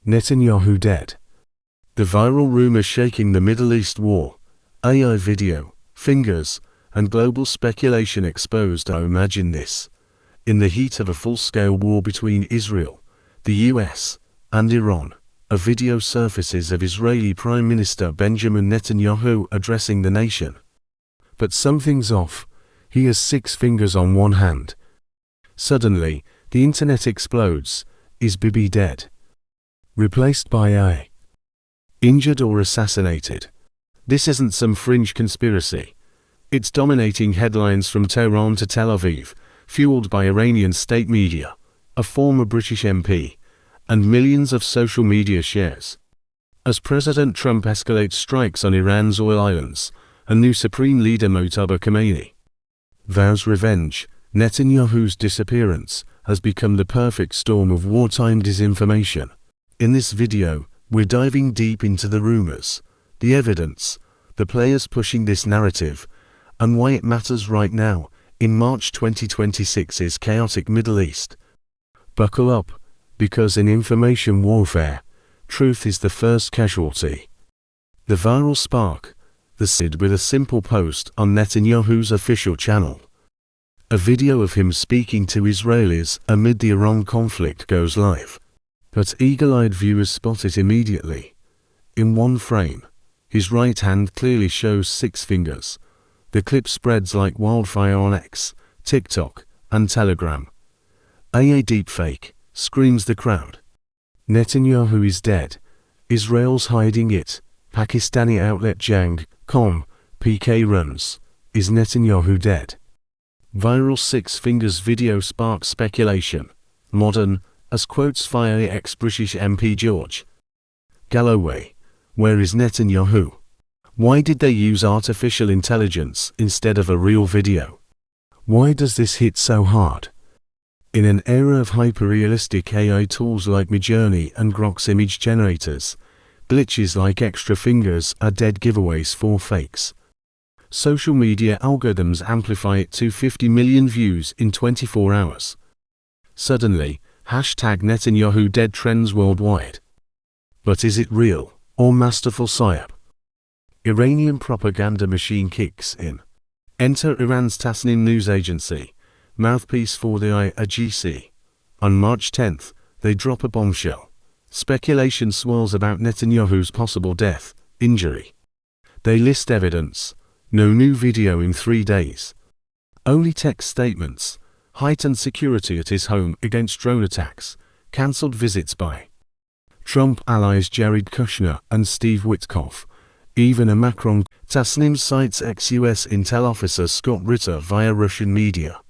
Netanyahu dead. The viral rumor shaking the Middle East war, AI video, fingers, and global speculation exposed. Now imagine this. In the heat of a full-scale war between Israel, the US, and Iran, a video surfaces of Israeli Prime Minister Benjamin Netanyahu addressing the nation. But something's off. He has 6 fingers on one hand. Suddenly, the internet explodes. Is Bibi dead? Replaced by AI? Injured or assassinated? This isn't some fringe conspiracy. It's dominating headlines from Tehran to Tel Aviv, fueled by Iranian state media, a former British MP, and millions of social media shares. As President Trump escalates strikes on Iran's oil islands, a new Supreme Leader Mojtaba Khomeini vows revenge, Netanyahu's disappearance has become the perfect storm of wartime disinformation. In this video, we're diving deep into the rumors, the evidence, the players pushing this narrative, and why it matters right now, in March 2026's chaotic Middle East. Buckle up, because in information warfare, truth is the first casualty. The viral spark, the seed with a simple post on Netanyahu's official channel. A video of him speaking to Israelis amid the Iran conflict goes live. But eagle-eyed viewers spot it immediately. In one frame, his right hand clearly shows 6 fingers. The clip spreads like wildfire on X, TikTok, and Telegram. AI deepfake, screams the crowd. Netanyahu is dead. Israel's hiding it. Pakistani outlet Jang.com, PK runs. Is Netanyahu dead? Viral 6 fingers video sparks speculation. Modern, as quotes via ex-British MP George Galloway. Where is Netanyahu? Why did they use artificial intelligence instead of a real video? Why does this hit so hard? In an era of hyper-realistic AI tools like Midjourney and Grok's image generators, glitches like extra fingers are dead giveaways for fakes. Social media algorithms amplify it to 50 million views in 24 hours. Suddenly, #Netanyahu dead trends worldwide. But is it real, or masterful psyop? Iranian propaganda machine kicks in. Enter Iran's Tasnim news agency, mouthpiece for the IRGC. On March 10th, they drop a bombshell. Speculation swirls about Netanyahu's possible death, injury. They list evidence. No new video in 3 days. Only text statements. Heightened security at his home against drone attacks. Cancelled visits by Trump allies Jared Kushner and Steve Witkoff. Even a Macron. Tasnim cites ex-US intel officer Scott Ritter via Russian media.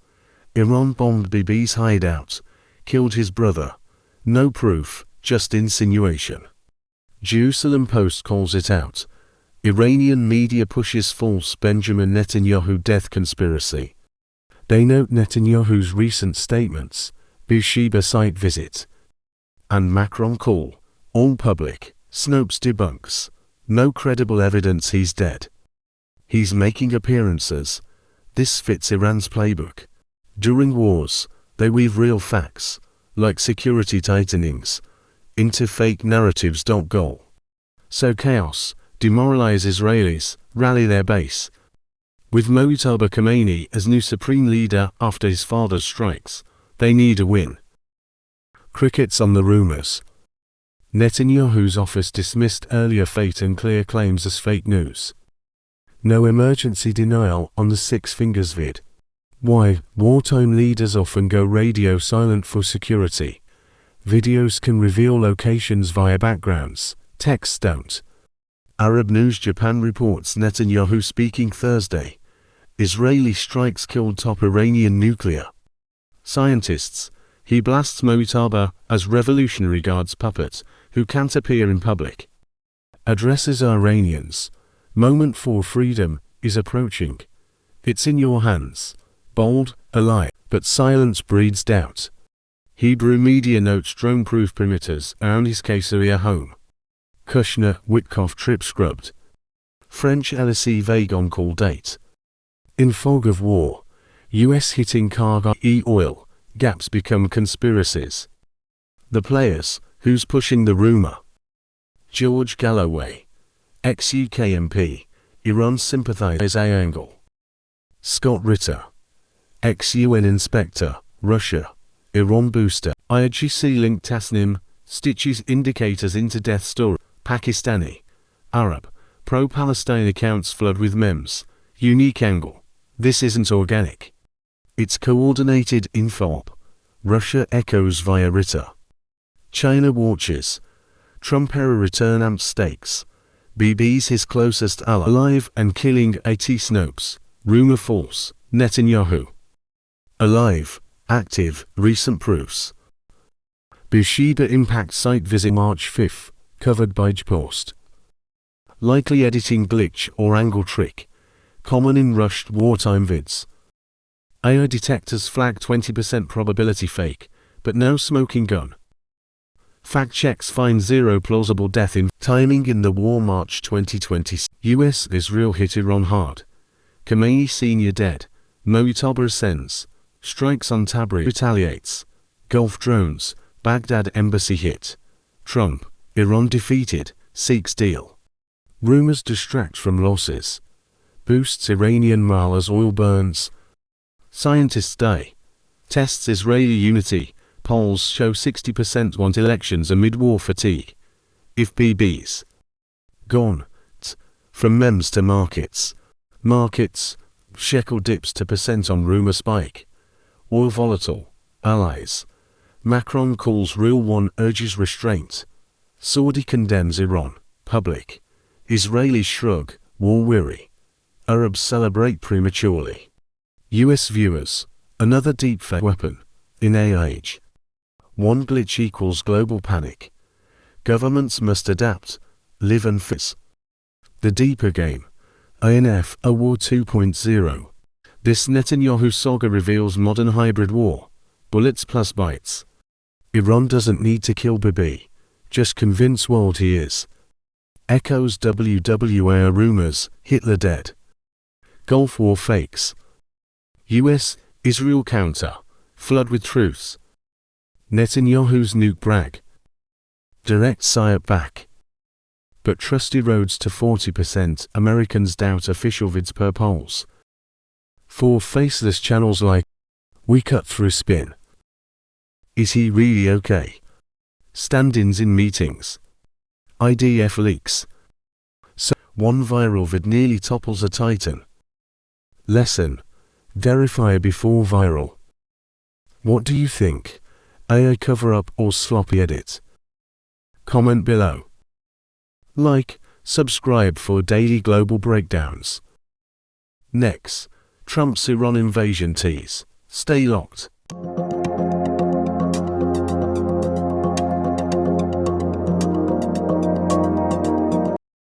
Iran bombed Bibi's hideout. Killed his brother. No proof, just insinuation. Jerusalem Post calls it out. Iranian media pushes false Benjamin Netanyahu death conspiracy. They note Netanyahu's recent statements, Beersheba site visit, and Macron call, all public. Snopes debunks. No credible evidence he's dead. He's making appearances. This fits Iran's playbook. During wars, they weave real facts, like security tightenings, into fake narratives. Goal. So chaos, demoralize Israelis, rally their base. With Mojtaba Khomeini as new supreme leader after his father's strikes, they need a win. Crickets on the rumors. Netanyahu's office dismissed earlier fake and clear claims as fake news. No emergency denial on the 6 fingers vid. Why? Wartime leaders often go radio silent for security. Videos can reveal locations via backgrounds, texts don't. Arab News Japan reports Netanyahu speaking Thursday. Israeli strikes killed top Iranian nuclear scientists. He blasts Mojtaba as Revolutionary Guard's puppet, who can't appear in public. Addresses Iranians. Moment for freedom is approaching. It's in your hands. Bold, alive, but silence breeds doubt. Hebrew media notes drone-proof perimeters around his Caesarea home. Kushner, Witkoff trip scrubbed. French LSE vague on call date. In fog of war, US hitting cargo e-oil, gaps become conspiracies. The players, Who's pushing the rumor? George Galloway, ex-UK MP, Iran sympathizer angle. Scott Ritter, ex-UN inspector, Russia, Iran booster. IRGC link Tasnim, stitches indicators into death story. Pakistani, Arab, pro-Palestine accounts flood with memes. Unique angle. This isn't organic. It's coordinated info. Russia echoes via Ritter. China watches. Trump era return amp stakes. BB's his closest ally alive and killing AT Snopes. Rumor false. Netanyahu. Alive, active, recent proofs. Beersheba impact site visit March 5th, covered by Post. Likely editing glitch or angle trick. Common in rushed wartime vids. AI detectors flag 20% probability fake, but no smoking gun. Fact checks find zero plausible death in timing in the war. March 2020. US-Israel hit Iran hard. Khamenei Sr. dead. Mojtaba ascends. Strikes on Tabriz retaliates. Gulf drones. Baghdad embassy hit. Trump, Iran defeated, seeks deal. Rumors distract from losses. Boosts Iranian morale as oil burns. Scientists die. Tests Israeli unity. Polls show 60% want elections amid war fatigue. If BB's gone. From memes to markets. Markets. Shekel dips to percent on rumor spike. Oil volatile. Allies. Macron calls real one, urges restraint. Saudi condemns Iran. Public. Israelis shrug, war weary. Arabs celebrate prematurely. US viewers. Another deepfake weapon. In age. One glitch equals global panic. Governments must adapt. Live and fizz. The deeper game. INF, a war 2.0. This Netanyahu saga reveals modern hybrid war. Bullets plus bytes. Iran doesn't need to kill Bibi. Just convince world he is. Echoes WWA rumors, Hitler dead. Gulf War fakes. US, Israel counter. Flood with truths. Netanyahu's nuke brag. Direct psyop back. But trust erodes to 40%. Americans doubt official vids per polls. For faceless channels like We Cut Through Spin. Is he really okay? Stand-ins in meetings. IDF leaks. So, one viral vid nearly topples a titan. Lesson. Verify before viral. What do you think? AI cover-up or sloppy edit? Comment below. Like, subscribe for daily global breakdowns. Next, Trump's Iran invasion tease. Stay locked.